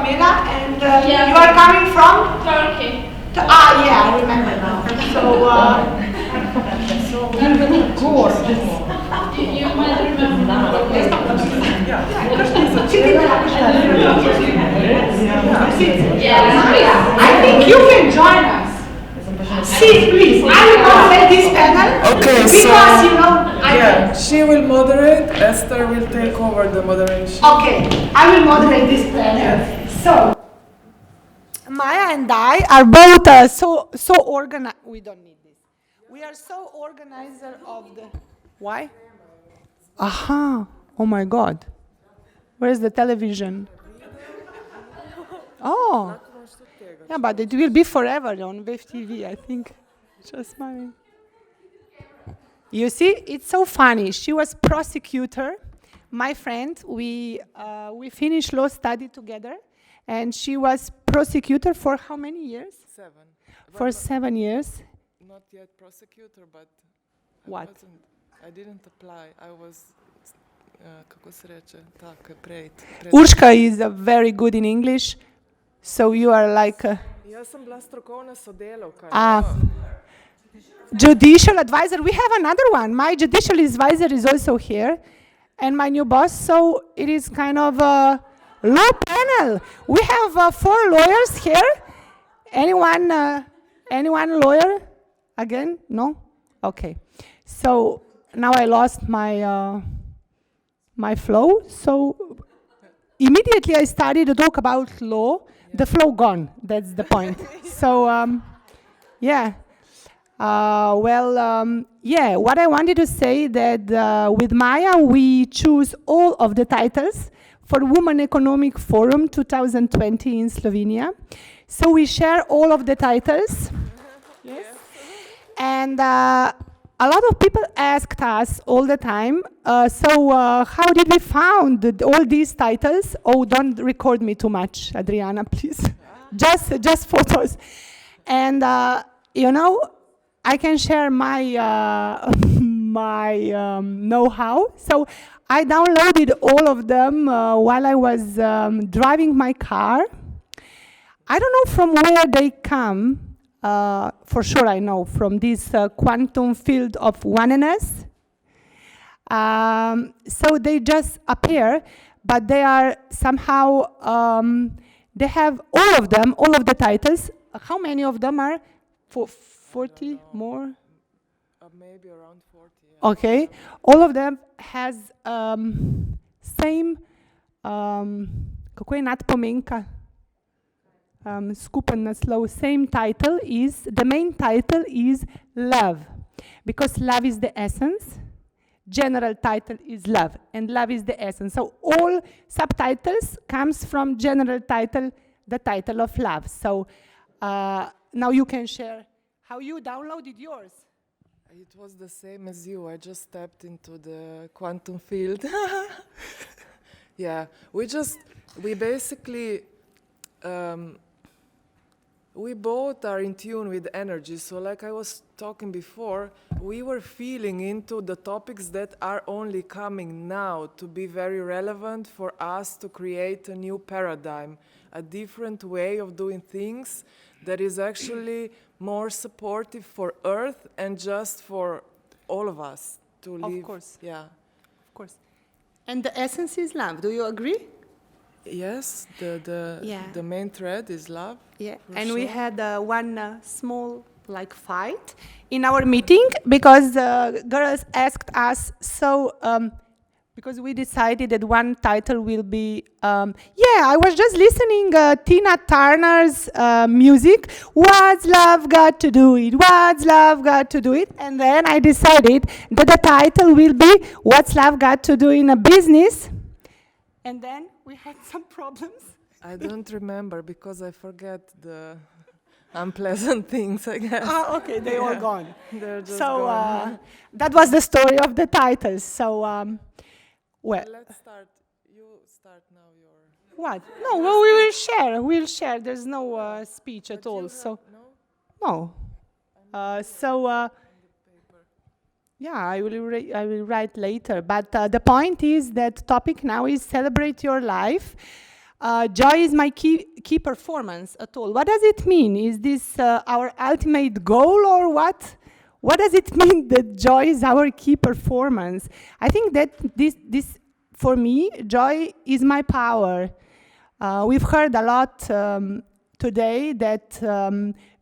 Pamela, and you are coming from? Turkey. Yeah, I remember now. You might remember. I think you can join us. See, please, I will moderate this panel. Okay, because, yeah, she will moderate, Esther will take over the moderation. Okay, I will moderate this panel. So, Maya and I are both so organized. We don't need this. We are so organizer of the. Why? Aha! Oh my God! Where's the television? Oh. Yeah, but it will be forever on Wave TV, I think. Just smiling. You see, it's so funny. She was prosecutor. My friend, we finished law study together, and she was prosecutor for how many years? 7. For 7 years. Not yet prosecutor, but What? I didn't apply. I was, kako se reče, pred. Urška is very good in English, so you are like. Jaz sem bila strokovna sodelavka. Judicial advisor. We have another one. My judicial advisor is also here, and my new boss. So it is kind of a law panel. We have 4 lawyers here. Anyone lawyer? Again? No? Okay. So now I lost my my flow. So immediately I started to talk about law. The flow gone. That's the point. So yeah. What I wanted to say that with Maya we choose all of the titles for Women Economic Forum 2020 in Slovenia. So we share all of the titles. Yes. And a lot of people asked us all the time, how did we found all these titles? Oh, don't record me too much, Adriana, please. just photos. And, I can share my know-how. So I downloaded all of them while I was driving my car. I don't know from where they come. For sure I know from this quantum field of oneness. So they just appear, but they are somehow, they have all of them, all of the titles. How many of them are? 40 more? Maybe around 40. Yeah. Okay. All of them has same, kako je nadpomenka? Skupen naslov, same title is, the main title is love. Because love is the essence, general title is love, and love is the essence. So all subtitles comes from general title, the title of love. So now you can share how you downloaded yours. It was the same as you. I just stepped into the quantum field. Yeah, we basically, we both are in tune with energy. So like I was talking before, we were feeling into the topics that are only coming now to be very relevant for us to create a new paradigm, a different way of doing things that is actually more supportive for Earth and just for all of us to live. Of course. Yeah. Of course. And the essence is love. Do you agree? Yes, the main thread is love. Yeah, and sure. We had one small fight in our meeting because girls asked us, because we decided that one title will be, I was just listening Tina Turner's music, What's Love Got to Do It, What's Love Got to Do It, and then I decided that the title will be What's Love Got to Do in a Business, and then we had some problems. I don't remember because I forget the unpleasant things, I guess. Okay, they all gone. They're just gone. That was the story of the titles. So, let's start. You start now your. What? No, well, we will share. We'll share. There's no speech at all. So, no. Yeah, I will write later. But the point is that topic now is celebrate your life. joy is my key performance at all. What does it mean? Is this our ultimate goal or what? What does it mean that joy is our key performance? I think that this for me, joy is my power. We've heard a lot today that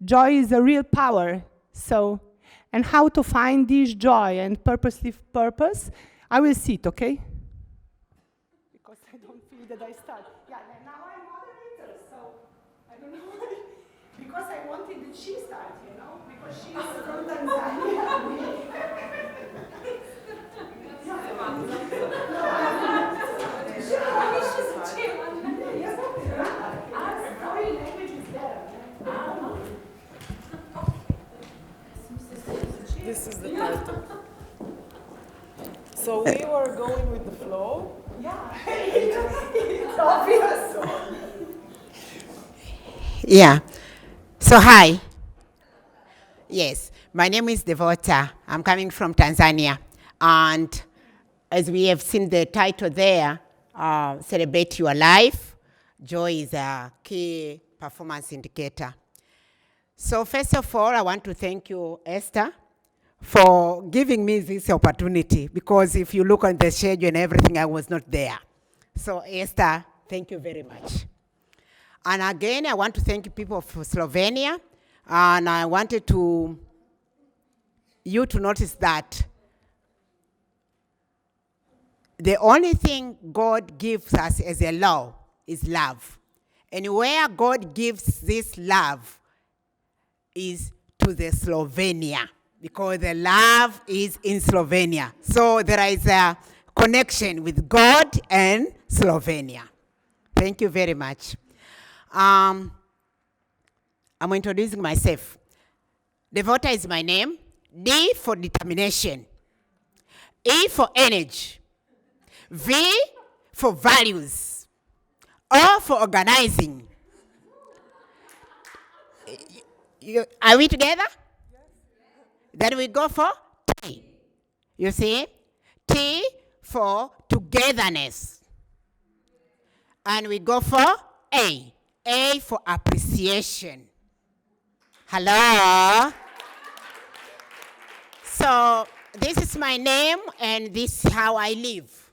joy is a real power. So, and how to find this joy and purpose, I will sit, okay? Because I don't feel that I start. Yeah, and now I'm moderator, so I don't know why. Because I wanted that she start, you know, because she's from Tanzania. This is the title. So we were going with the flow. Yeah, it's obvious. Yeah. So hi. Yes, my name is Devota. I'm coming from Tanzania. And as we have seen the title there, Celebrate Your Life. Joy is a key performance indicator. So first of all, I want to thank you, Esther, for giving me this opportunity, because if you look on the schedule and everything, I was not there. So Esther, thank you very much. And again, I want to thank you people of Slovenia, and I wanted you to notice that the only thing God gives us as a law is love. And where God gives this love is to the Slovenia, because the love is in Slovenia. So there is a connection with God and Slovenia. Thank you very much. I'm introducing myself. Devota is my name. D for determination. E for energy. V for values. O for organizing. Are we together? Yes. Then we go for T. You see? T for togetherness. And we go for A. A for appreciation. Hello? So this is my name, and this is how I live.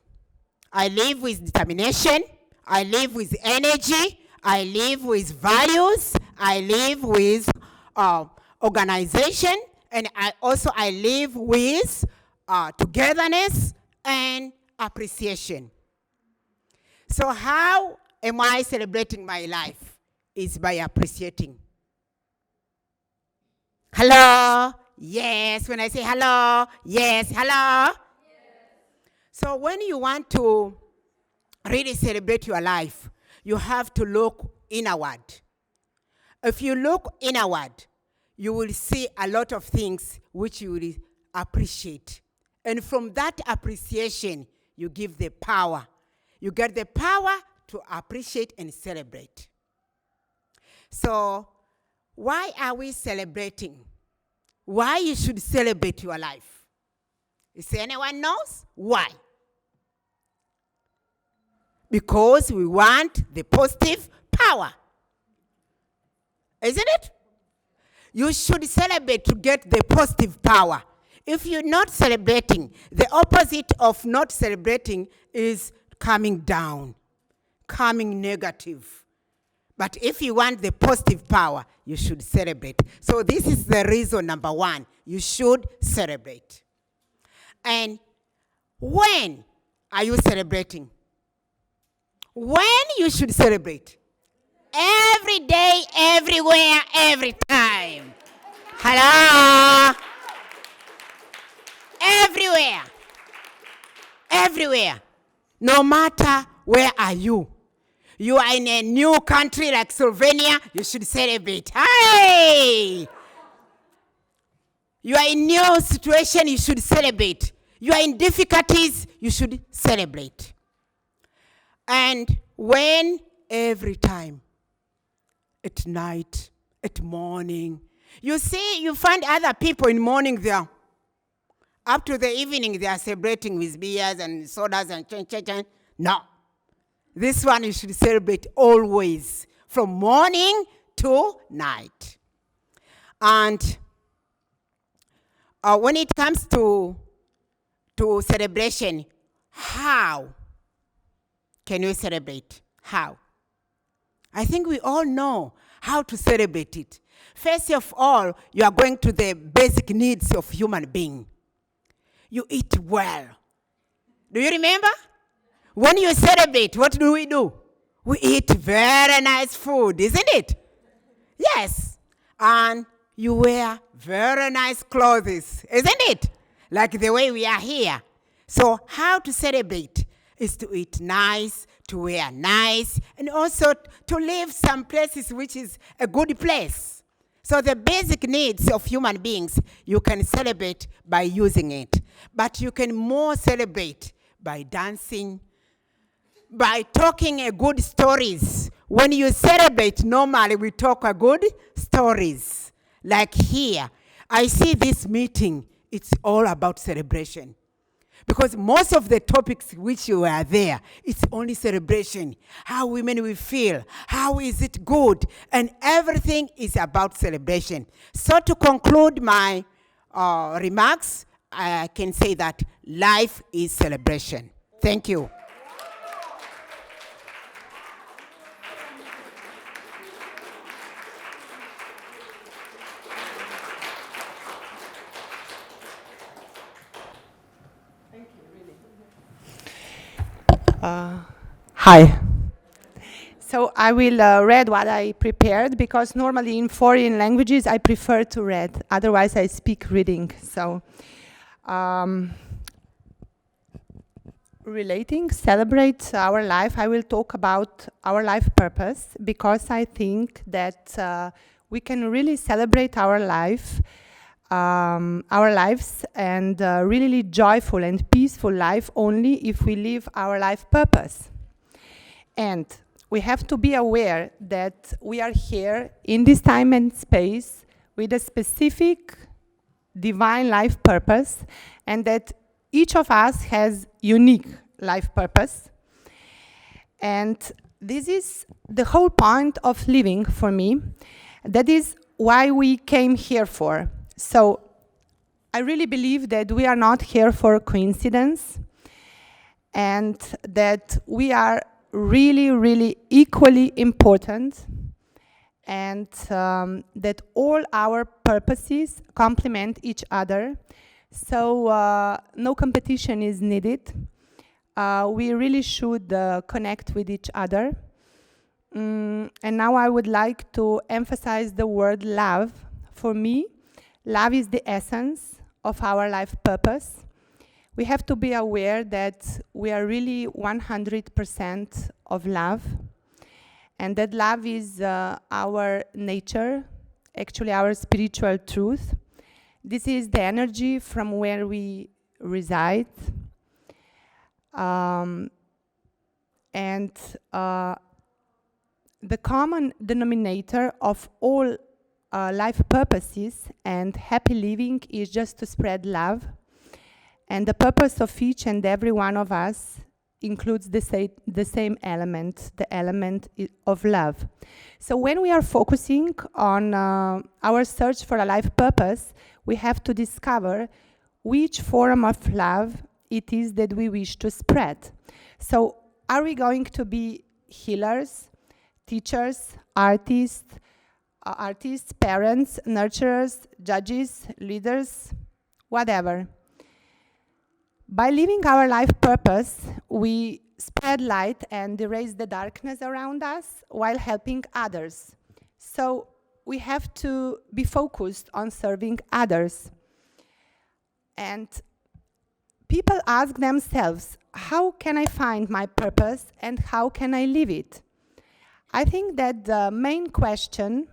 I live with determination. I live with energy. I live with values. I live with organization. And I live with togetherness and appreciation. So how am I celebrating my life? Is by appreciating. Hello? Yes. When I say hello, yes. Hello? Yes. So when you want to really celebrate your life, you have to look inward. If you look inward, you will see a lot of things which you will appreciate. And from that appreciation, you give the power. You get the power to appreciate and celebrate. So why are we celebrating? Why you should celebrate your life? Is anyone knows why? Because we want the positive power. Isn't it? You should celebrate to get the positive power. If you're not celebrating, the opposite of not celebrating is coming down, coming negative. But if you want the positive power, you should celebrate. So this is the reason number one. You should celebrate. And when are you celebrating? When you should celebrate? Every day, everywhere, every time. Hello? Everywhere. Everywhere. No matter where are you. You are in a new country like Slovenia, you should celebrate. Hey! You are in new situation, you should celebrate. You are in difficulties, you should celebrate. And when every time, at night, at morning, you see, you find other people in morning there. Up to the evening, they are celebrating with beers and sodas and chen. No. This one you should celebrate always, from morning to night. And when it comes to celebration, how can we celebrate? How? I think we all know how to celebrate it. First of all, you are going to the basic needs of human being. You eat well. Do you remember? When you celebrate, what do? We eat very nice food, isn't it? Yes. And you wear very nice clothes, isn't it? Like the way we are here. So how to celebrate is to eat nice, to wear nice, and also to live some places which is a good place. So the basic needs of human beings, you can celebrate by using it. But you can more celebrate by dancing, by talking a good stories. When you celebrate, normally we talk a good stories. Like here, I see this meeting, it's all about celebration. Because most of the topics which you are there, it's only celebration. How women will feel, how is it good, and everything is about celebration. So to conclude my remarks, I can say that life is celebration. Thank you. Hi. So I will read what I prepared, because normally in foreign languages I prefer to read. Otherwise I speak reading. So celebrate our life, I will talk about our life purpose, because I think that we can really celebrate our life, our lives, and really joyful and peaceful life only if we live our life purpose. And we have to be aware that we are here in this time and space with a specific divine life purpose, and that each of us has unique life purpose. And this is the whole point of living for me. That is why we came here for. So I really believe that we are not here for coincidence, and that we are really equally important, and that all our purposes complement each other. So no competition is needed. We really should connect with each other. And now I would like to emphasize the word love. For me, love is the essence of our life purpose. We have to be aware that we are really 100% of love, and that love is our nature, actually our spiritual truth. This is the energy from where we reside. And the common denominator of all life purposes and happy living is just to spread love. And the purpose of each and every one of us includes the same element, the element of love. So when we are focusing on our search for a life purpose, we have to discover which form of love it is that we wish to spread. So are we going to be healers, teachers, artists, parents, nurturers, judges, leaders, whatever? By living our life purpose, we spread light and erase the darkness around us while helping others. So we have to be focused on serving others. And people ask themselves, how can I find my purpose and how can I live it? I think that the main question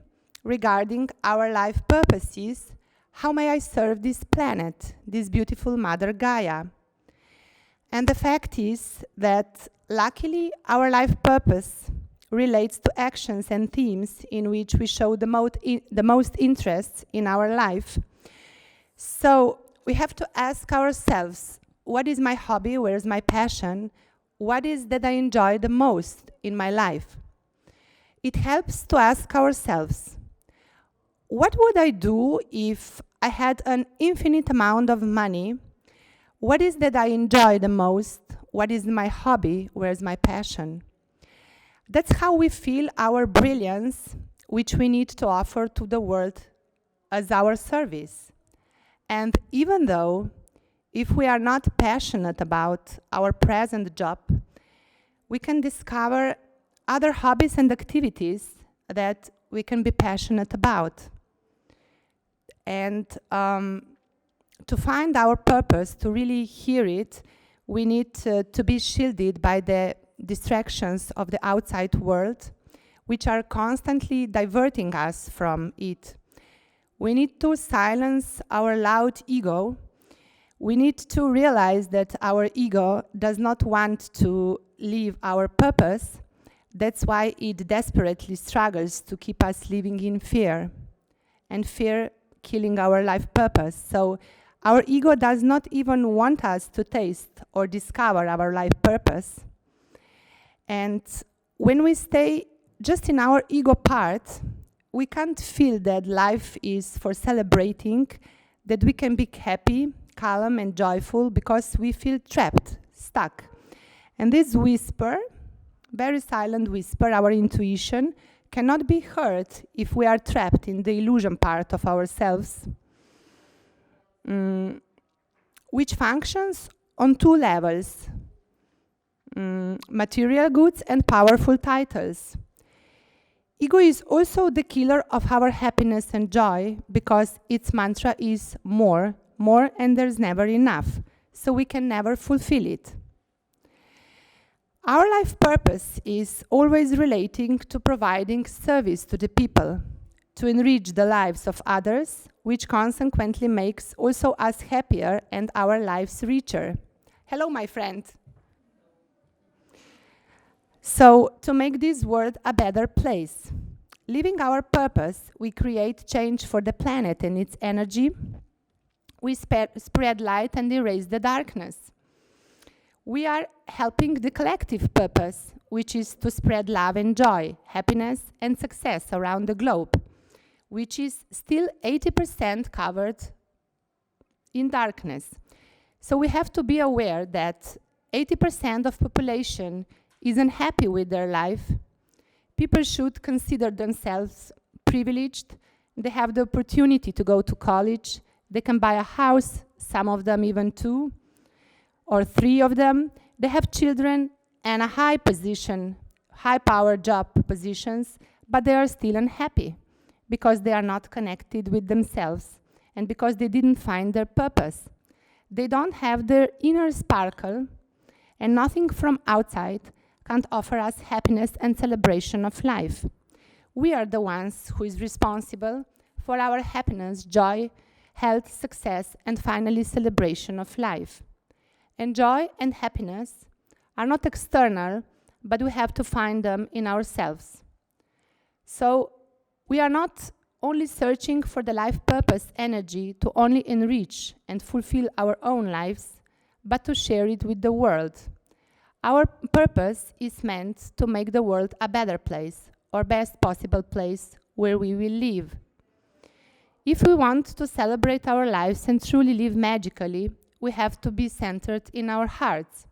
regarding our life purpose is, how may I serve this planet, this beautiful Mother Gaia? And the fact is that, luckily, our life purpose relates to actions and themes in which we show the most interest in our life. So we have to ask ourselves, what is my hobby? Where is my passion? what is that I enjoy the most in my life? It helps to ask ourselves, what would I do if I had an infinite amount of money? What is that I enjoy the most? What is my hobby? Where's my passion? That's how we feel our brilliance, which we need to offer to the world as our service. And even though, if we are not passionate about our present job, we can discover other hobbies and activities that we can be passionate about. And to find our purpose, to really hear it, we need to be shielded by the distractions of the outside world, which are constantly diverting us from it. We need to silence our loud ego. We need to realize that our ego does not want to live our purpose. That's why it desperately struggles to keep us living in fear, and fear killing our life purpose. So our ego does not even want us to taste or discover our life purpose. And when we stay just in our ego part, we can't feel that life is for celebrating, that we can be happy, calm, and joyful because we feel trapped, stuck. And this whisper, very silent whisper, our intuition, cannot be heard if we are trapped in the illusion part of ourselves, which functions on two levels, material goods and powerful titles. Ego is also the killer of our happiness and joy because its mantra is more, and there's never enough, so we can never fulfill it. Our life purpose is always relating to providing service to the people, to enrich the lives of others, which consequently makes also us happier and our lives richer. Hello, my friend. So, to make this world a better place, living our purpose, we create change for the planet and its energy. We spread light and erase the darkness. We are helping the collective purpose, which is to spread love and joy, happiness and success around the globe, which is still 80% covered in darkness. So we have to be aware that 80% of population isn't happy with their life. People should consider themselves privileged. They have the opportunity to go to college. They can buy a house, some of them even 2 or 3 of them. They have children and a high position, high-power job positions, but they are still unhappy because they are not connected with themselves and because they didn't find their purpose. They don't have their inner sparkle, and nothing from outside can't offer us happiness and celebration of life. We are the ones who is responsible for our happiness, joy, health, success, and finally celebration of life. And joy and happiness are not external, but we have to find them in ourselves. So we are not only searching for the life purpose energy to only enrich and fulfill our own lives, but to share it with the world. Our purpose is meant to make the world a better place, or best possible place where we will live. If we want to celebrate our lives and truly live magically, we have to be centered in our hearts.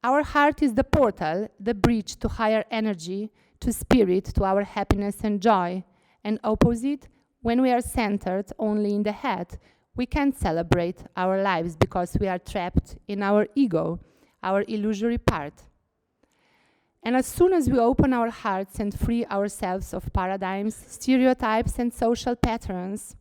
Our heart is the portal, the bridge to higher energy, to spirit, to our happiness and joy. And opposite, when we are centered only in the head, we can't celebrate our lives because we are trapped in our ego, our illusory part. And as soon as we open our hearts and free ourselves of paradigms, stereotypes, and social patterns,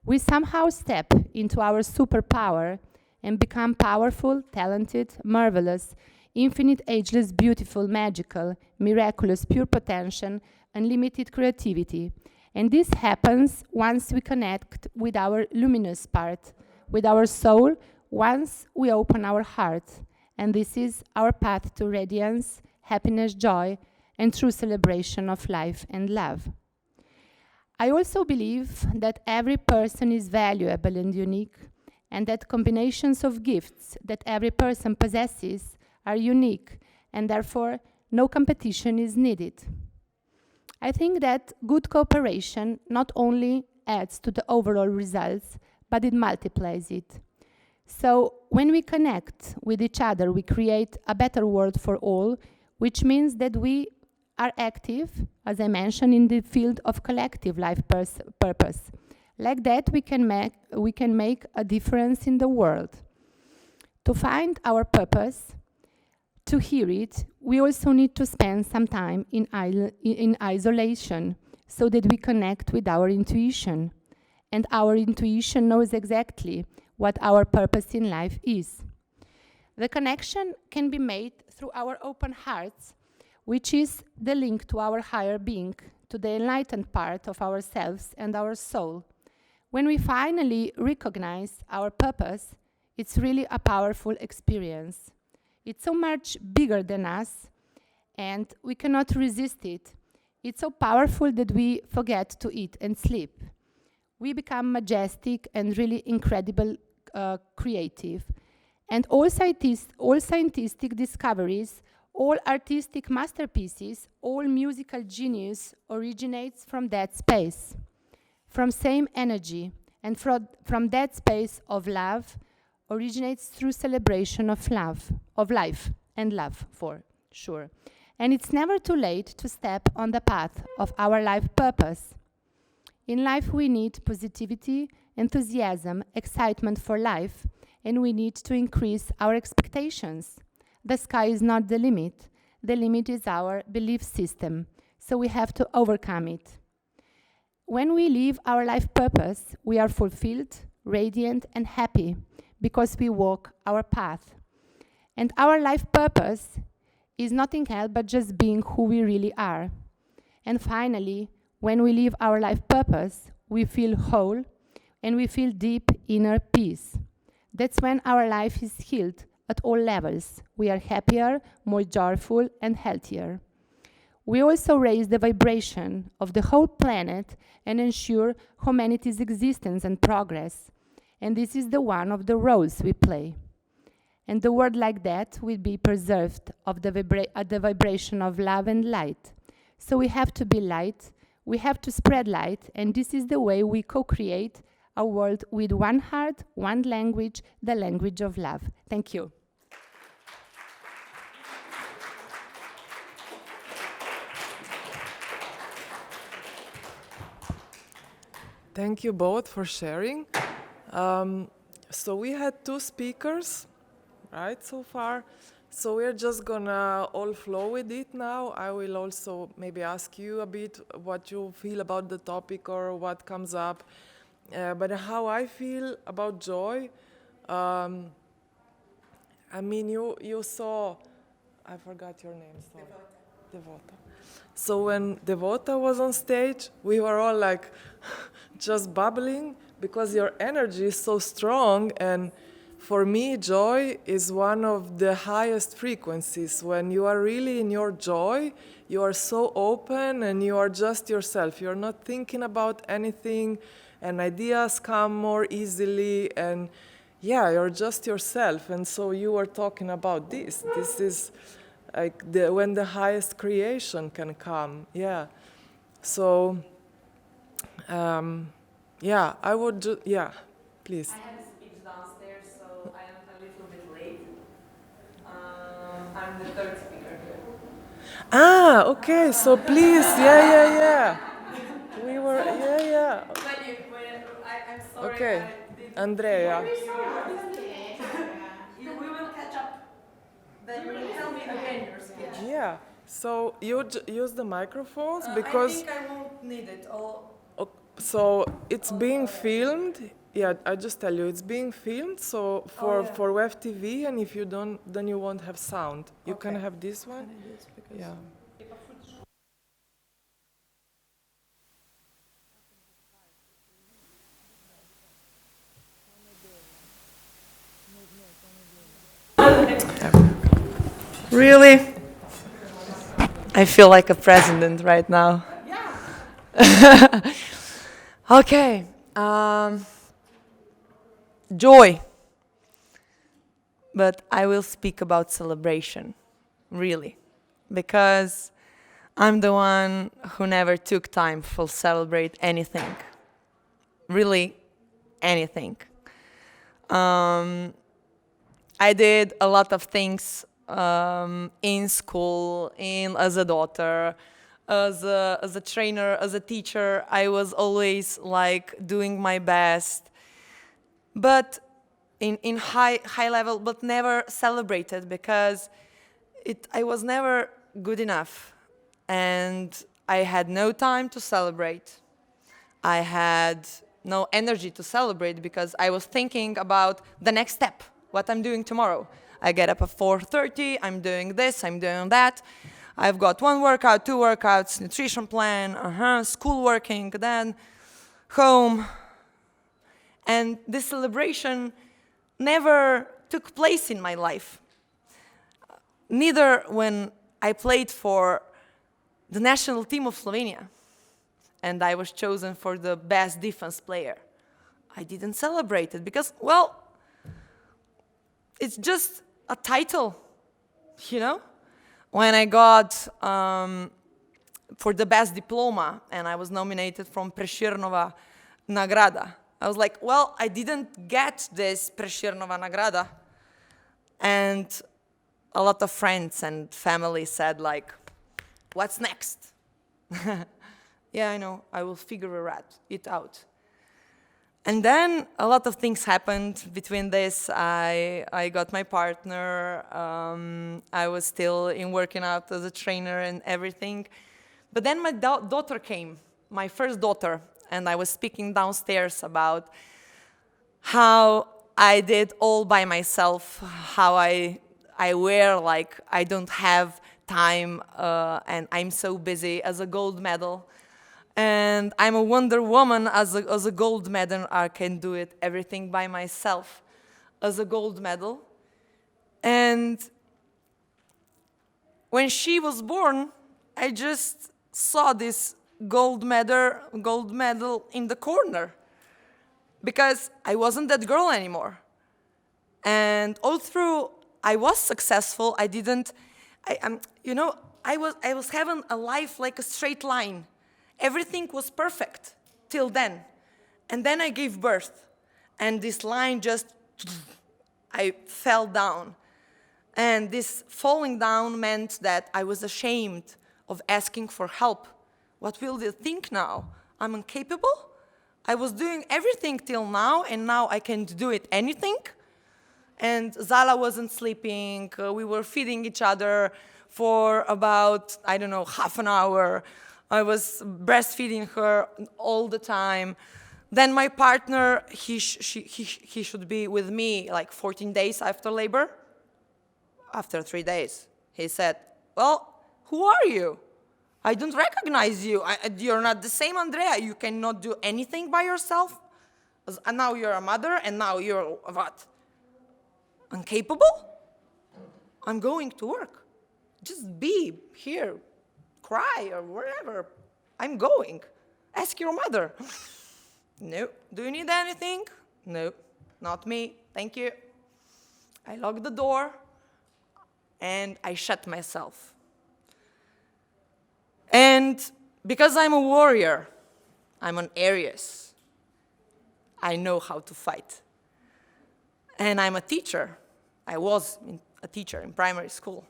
we somehow step into our superpower and become powerful, talented, marvelous, infinite, ageless, beautiful, magical, miraculous, pure potential, unlimited creativity. And this happens once we connect with our luminous part, with our soul, once we open our heart. And this is our path to radiance, happiness, joy, and true celebration of life and love. I also believe that every person is valuable and unique, and that combinations of gifts that every person possesses are unique and therefore no competition is needed. I think that good cooperation not only adds to the overall results, but it multiplies it. So when we connect with each other, we create a better world for all, which means that we are active, as I mentioned, in the field of collective life purpose. Like that, we can make a difference in the world. To find our purpose, to hear it, we also need to spend some time in isolation so that we connect with our intuition. And our intuition knows exactly what our purpose in life is. The connection can be made through our open hearts, which is the link to our higher being, to the enlightened part of ourselves and our soul. When we finally recognize our purpose, it's really a powerful experience. It's so much bigger than us, and we cannot resist it. It's so powerful that we forget to eat and sleep. We become majestic and really incredible, creative. And all scientific discoveries, all artistic masterpieces, all musical genius originates from that space, from same energy, and from that space of love originates through celebration of love, of life, and love for sure. And it's never too late to step on the path of our life purpose. In life we need positivity, enthusiasm, excitement for life, and we need to increase our expectations. The sky is not the limit. The limit is our belief system, so we have to overcome it. When we live our life purpose, we are fulfilled, radiant, and happy because we walk our path. And our life purpose is nothing else but just being who we really are. And finally, when we live our life purpose, we feel whole and we feel deep inner peace. That's when our life is healed at all levels. We are happier, more joyful, and healthier. We also raise the vibration of the whole planet and ensure humanity's existence and progress. And this is the one of the roles we play. And the world like that will be preserved at the vibration of love and light. So we have to be light, we have to spread light, and this is the way we co-create a world with one heart, one language, the language of love. Thank you. Thank you both for sharing. So we had two speakers, right, so far. So we're just gonna all flow with it now. I will also maybe ask you a bit what you feel about the topic or what comes up. But how I feel about joy, I mean, you saw, I forgot your name, sorry. Devota. So when Devota was on stage, we were all like just bubbling because your energy is so strong. And for me, joy is one of the highest frequencies. When you are really in your joy, you are so open and you are just yourself. You're not thinking about anything, and ideas come more easily, and yeah, you're just yourself. And so you were talking about this. This is like when the highest creation can come. Yeah. So, yeah, I would, yeah, please. I have a speech downstairs, so I am a little bit late. I'm the third speaker here. Ah, okay, so please, yeah. We were, yeah. I'm sorry. Okay, Andrea. We will catch up. Then you will tell me again your speech. Yeah, so you use the microphones because... I think I won't need it. So it's being filmed. Yeah, I just tell you, it's being filmed. So for web TV, and if you don't, then you won't have sound. You can have this one. Yeah. Really? I feel like a president right now. Okay. Joy. But I will speak about celebration really, because I'm the one who never took time for celebrate anything, really anything. I did a lot of things in school, as a daughter, as a trainer, as a teacher. I was always like doing my best, but in high level, but never celebrated because I was never good enough, and I had no time to celebrate. I had no energy to celebrate because I was thinking about the next step, what I'm doing tomorrow. I get up at 4:30, I'm doing this, I'm doing that. I've got 1 workout, 2 workouts, nutrition plan, school working, then home. And this celebration never took place in my life. Neither when I played for the national team of Slovenia and I was chosen for the best defense player. I didn't celebrate it because, well, it's just a title, you know? When I got for the best diploma and I was nominated from Prešernova Nagrada, I was like, well, I didn't get this Prešernova Nagrada. And a lot of friends and family said like, what's next? Yeah, I know, I will figure it out. And then a lot of things happened between this. I got my partner. I was still in working out as a trainer and everything. But then my daughter came, my first daughter, and I was speaking downstairs about how I did all by myself, how I wear like I don't have time and I'm so busy as a gold medal. And I'm a Wonder Woman as a gold medal. I can do it everything by myself as a gold medal. And when she was born, I just saw this gold medal in the corner because I wasn't that girl anymore. And all through I was successful. I was having a life like a straight line. Everything was perfect till then. And then I gave birth. And this line just, I fell down. And this falling down meant that I was ashamed of asking for help. What will they think now? I'm incapable? I was doing everything till now, and now I can't do it anything? And Zala wasn't sleeping. We were feeding each other for about, I don't know, half an hour. I was breastfeeding her all the time. Then my partner, he should be with me like 14 days after labor. After 3 days, he said, well, who are you? I don't recognize you. You're not the same Andrea. You cannot do anything by yourself. And now you're a mother, and now you're what? Incapable? I'm going to work. Just be here. Cry or wherever. I'm going. Ask your mother. No. Do you need anything? No. Not me. Thank you. I locked the door and I shut myself. And because I'm a warrior, I'm an Aries. I know how to fight. And I'm a teacher. I was a teacher in primary school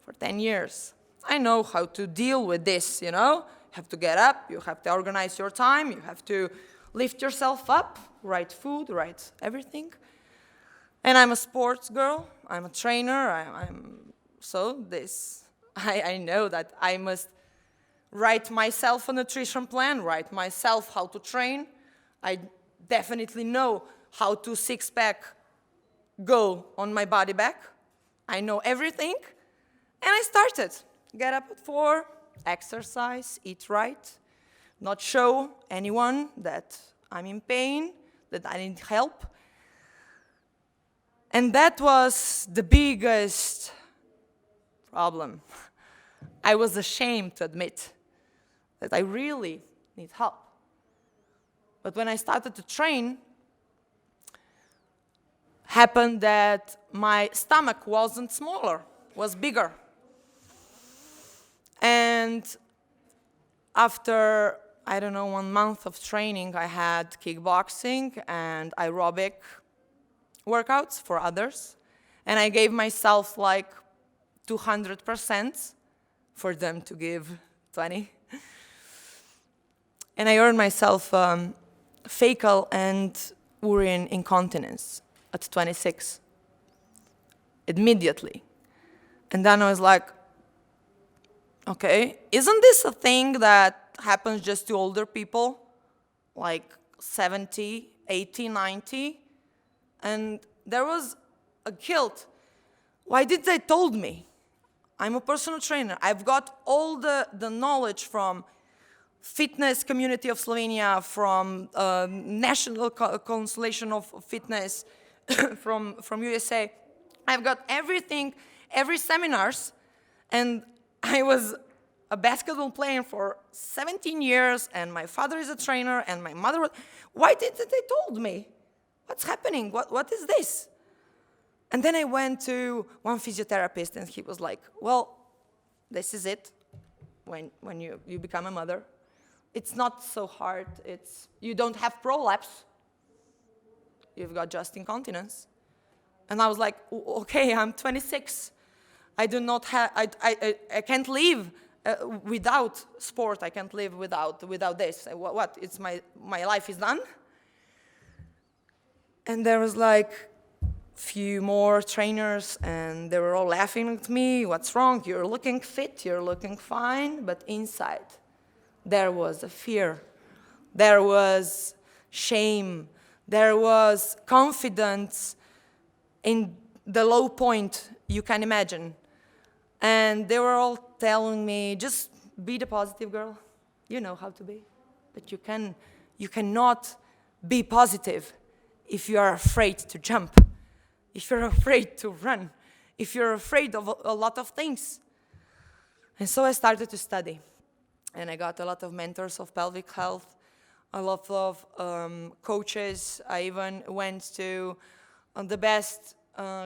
for 10 years. I know how to deal with this, you know? You have to get up, you have to organize your time, you have to lift yourself up, right food, right everything. And I'm a sports girl, I'm a trainer, I know that I must write myself a nutrition plan, write myself how to train. I definitely know how to six-pack go on my body back. I know everything, and I started. Get up at 4, exercise, eat right, not show anyone that I'm in pain, that I need help. And that was the biggest problem. I was ashamed to admit that I really need help. But when I started to train, happened that my stomach wasn't smaller, was bigger. And after, I don't know, 1 month of training, I had kickboxing and aerobic workouts for others. And I gave myself like 200% for them to give 20. And I earned myself fecal and urine incontinence at 26, immediately. And then I was like, okay, isn't this a thing that happens just to older people, like 70, 80, 90? And there was a guilt. Why did they told me? I'm a personal trainer. I've got all the knowledge from fitness community of Slovenia, from National Constellation of Fitness, from USA. I've got everything, every seminars, and I was a basketball player for 17 years, and my father is a trainer, and my mother was, why did they told me? What's happening? What is this? And then I went to one physiotherapist, and he was like, well, this is it when you become a mother. It's not so hard. You don't have prolapse. You've got just incontinence. And I was like, okay, I'm 26. I do not have, I can't live without sport. I can't live without this. What? It's my life is done? And there was like few more trainers, and they were all laughing at me. What's wrong? You're looking fit, you're looking fine, but inside there was a fear. There was shame. There was confidence in the low point you can imagine. And they were all telling me, just be the positive girl. You know how to be. But you cannot be positive if you are afraid to jump, if you're afraid to run, if you're afraid of a lot of things. And so I started to study. And I got a lot of mentors of pelvic health, a lot of coaches. I even went to the best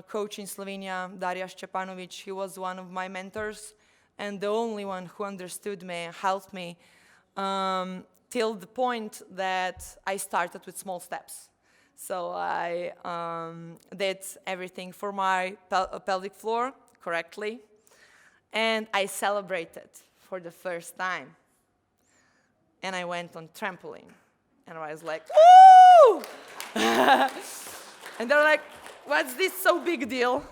coach in Slovenia, Darja Šćepanović. He was one of my mentors and the only one who understood me, helped me, till the point that I started with small steps. So I did everything for my pelvic floor correctly, and I celebrated for the first time. And I went on trampoline, and I was like, woo! And they're like, what's this so big deal?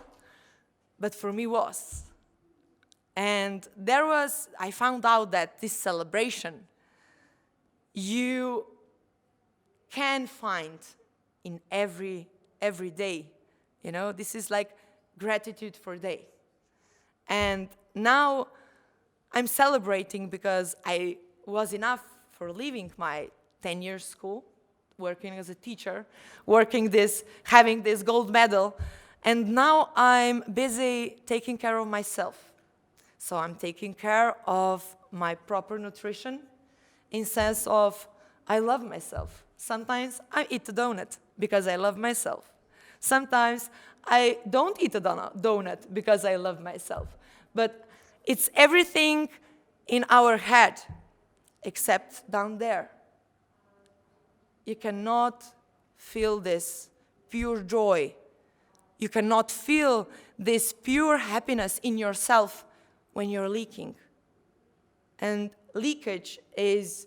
But for me was. And I found out that this celebration you can find in every day. You know, this is like gratitude for day. And now I'm celebrating because I was enough for leaving my 10-year school, working as a teacher, having this gold medal, and now I'm busy taking care of myself. So I'm taking care of my proper nutrition in sense of I love myself. Sometimes I eat a donut because I love myself. Sometimes I don't eat a donut because I love myself. But it's everything in our head except down there. You cannot feel this pure joy. You cannot feel this pure happiness in yourself when you're leaking. And leakage is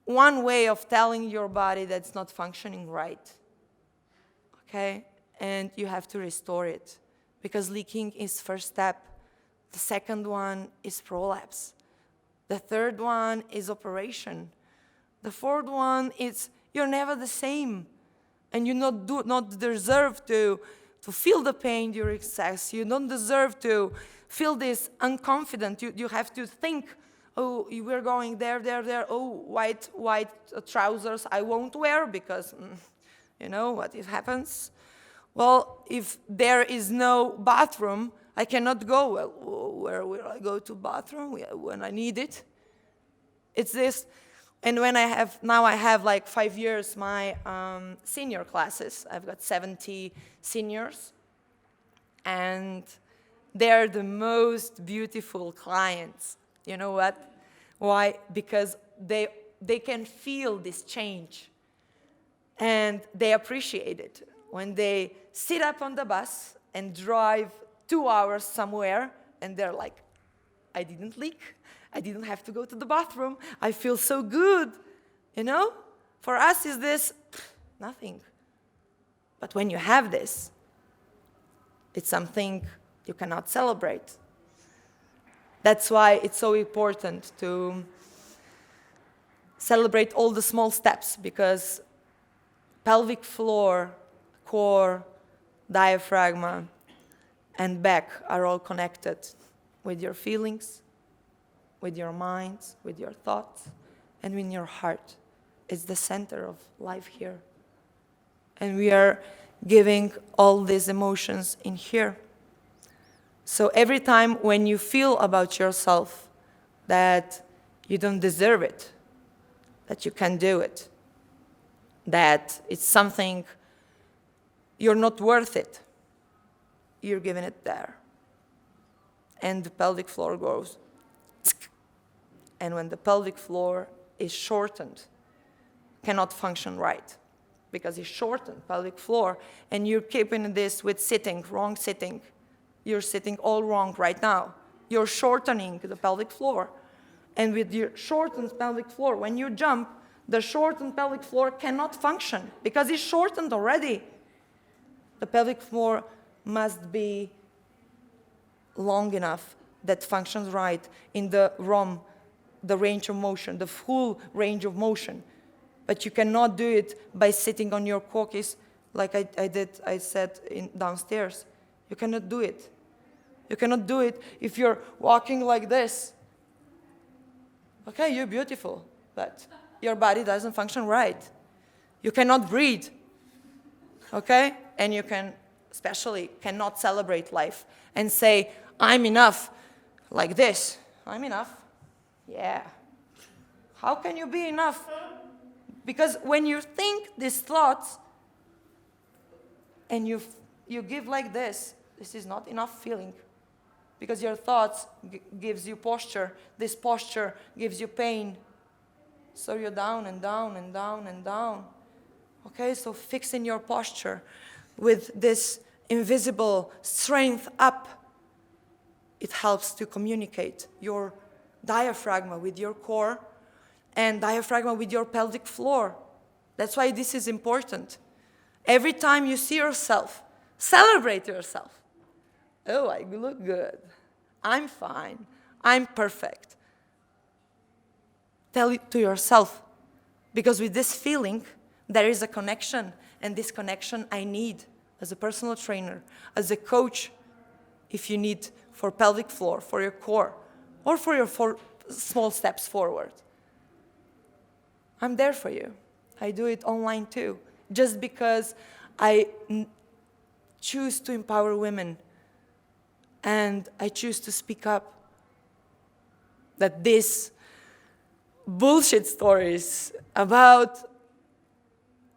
one way of telling your body that it's not functioning right. Okay? And you have to restore it, because leaking is first step. The second one is prolapse. The third one is operation. The fourth one is you're never the same, and you do not deserve to feel the pain during sex. You don't deserve to feel this unconfident. You have to think, oh, we're going there. Oh, white trousers I won't wear because, you know, what if happens? Well, if there is no bathroom, I cannot go. Well, where will I go to bathroom when I need it? It's this. And when I have like 5 years, my senior classes. I've got 70 seniors. And They are the most beautiful clients. You know what? Why? Because they can feel this change. And they appreciate it. When they sit up on the bus and drive 2 hours somewhere, and they're like, I didn't leak. I didn't have to go to the bathroom. I feel so good. You know? For us, is this nothing. But when you have this, it's something you cannot celebrate. That's why it's so important to celebrate all the small steps, because pelvic floor, core, diaphragm, and back are all connected with your feelings, with your minds, with your thoughts, and with your heart. It's the center of life here. And we are giving all these emotions in here. So every time when you feel about yourself that you don't deserve it, that you can do it, that it's something you're not worth it, you're giving it there. And the pelvic floor goes. And when the pelvic floor is shortened, cannot function right, because it's shortened pelvic floor, and you're keeping this with sitting, wrong sitting. You're sitting all wrong right now. You're shortening the pelvic floor. And with your shortened pelvic floor, when you jump, the shortened pelvic floor cannot function because it's shortened already. The pelvic floor must be long enough that functions right in the ROM, the range of motion, the full range of motion. But you cannot do it by sitting on your coccyx like I said downstairs. You cannot do it. You cannot do it if you're walking like this. Okay, you're beautiful, but your body doesn't function right. You cannot breathe, okay? And you especially cannot celebrate life and say, I'm enough, like this. I'm enough. Yeah. How can you be enough? Because when you think these thoughts and you give like this is not enough feeling. Because your thoughts gives you posture. This posture gives you pain. So you're down and down and down and down. Okay, so fixing your posture with this invisible strength up, it helps to communicate your diaphragm with your core and diaphragm with your pelvic floor. That's why this is important. Every time you see yourself, celebrate yourself. Oh, I look good. I'm fine. I'm perfect. Tell it to yourself. Because with this feeling, there is a connection. And this connection I need as a personal trainer, as a coach, if you need for pelvic floor, for your core, or for your small steps forward. I'm there for you. I do it online too. Just because I choose to empower women and I choose to speak up, that these bullshit stories about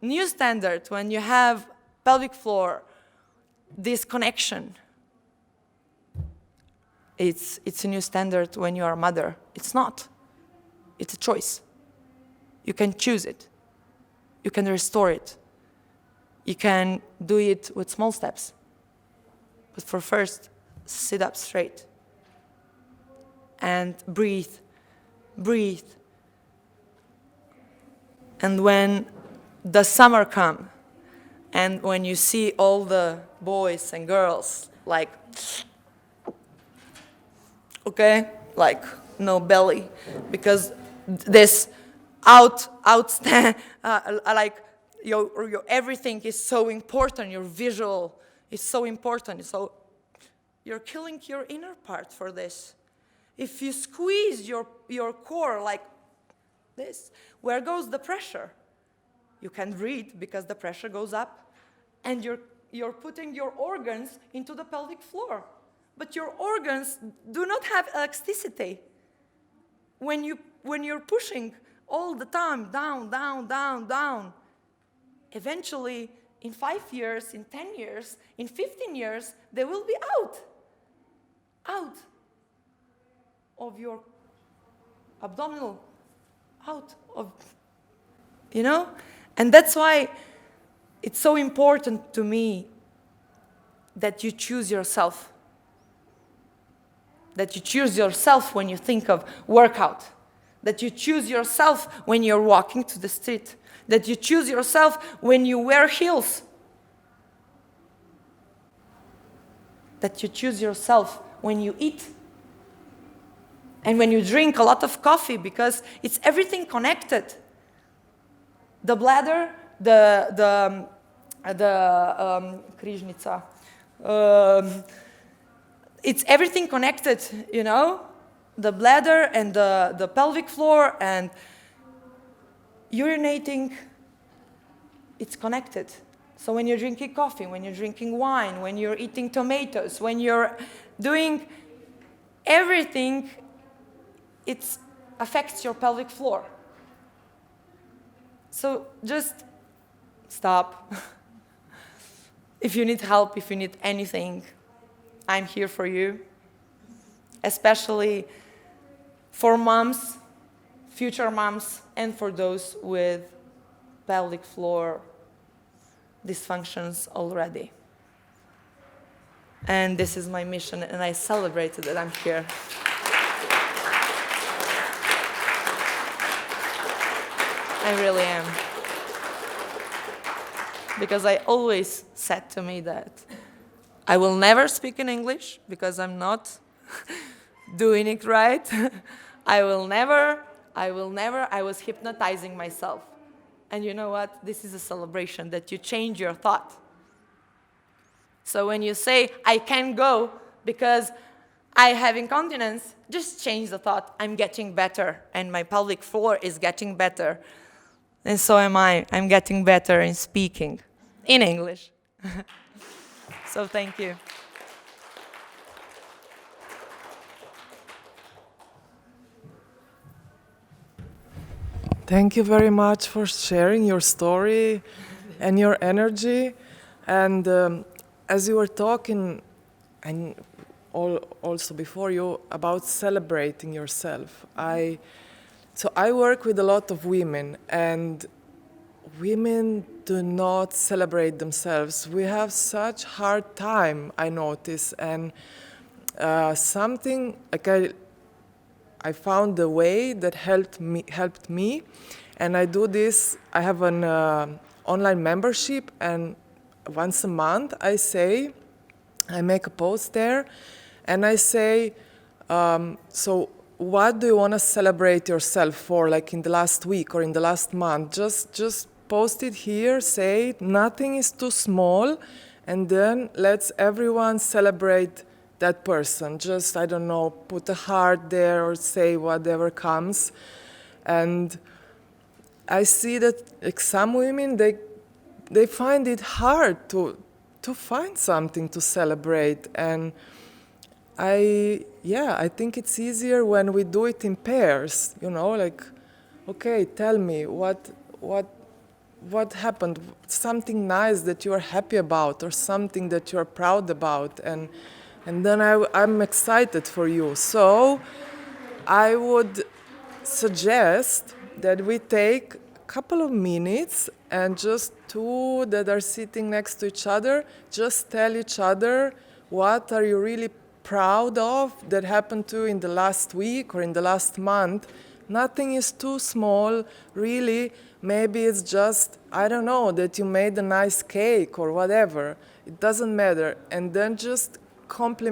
new standards when you have pelvic floor, this connection, it's a new standard when you are a mother. It's not. It's a choice. You can choose it. You can restore it. You can do it with small steps. But for first, sit up straight and breathe. Breathe. And when the summer comes, and when you see all the boys and girls like, okay, like no belly, because this outstand, like your everything is so important. Your visual is so important. So you're killing your inner part for this. If you squeeze your core like this, where goes the pressure? You can't breathe because the pressure goes up, and you're putting your organs into the pelvic floor. But your organs do not have elasticity. When you're pushing all the time, down, down, down, down, eventually, in 5 years, in 10 years, in 15 years, they will be out. out of your abdominal, out of, you know? And that's why it's so important to me that you choose yourself. That you choose yourself when you think of workout. That you choose yourself when you're walking to the street. That you choose yourself when you wear heels. That you choose yourself when you eat. And when you drink a lot of coffee, because it's everything connected. The bladder, the križnica, it's everything connected, you know? The bladder and the pelvic floor and urinating, it's connected. So when you're drinking coffee, when you're drinking wine, when you're eating tomatoes, when you're doing everything, it affects your pelvic floor. So just stop. If you need help, if you need anything, I'm here for you. Especially for moms, future moms, and for those with pelvic floor dysfunctions already. And this is my mission, and I celebrated that I'm here. I really am. Because I always said to me that I will never speak in English because I'm not doing it right. I was hypnotizing myself. And you know what? This is a celebration that you change your thought. So when you say, I can't go because I have incontinence, just change the thought. I'm getting better, and my pelvic floor is getting better. And so am I. I'm getting better in speaking in English. So thank you. Thank you very much for sharing your story and your energy. And as you were talking, and also before you, about celebrating yourself, So I work with a lot of women, and women do not celebrate themselves. We have such hard time, I notice, and something like I found a way that helped me, and I do this. I have an online membership, and once a month I make a post there, and I say, so what do you want to celebrate yourself for, like in the last week or in the last month? Just post it here, say it, nothing is too small, and then let's everyone celebrate that person. Just, I don't know, put a heart there or say whatever comes. And I see that like some women, they find it hard to find something to celebrate. And I think it's easier when we do it in pairs, you know, like, okay, tell me what happened, something nice that you're happy about or something that you're proud about, and then I'm excited for you. So I would suggest that we take a couple of minutes and just two that are sitting next to each other, just tell each other what are you really proud of that happened to you in the last week or in the last month. Nothing is too small, really. Maybe it's just, I don't know, that you made a nice cake or whatever. It doesn't matter. And then just compliment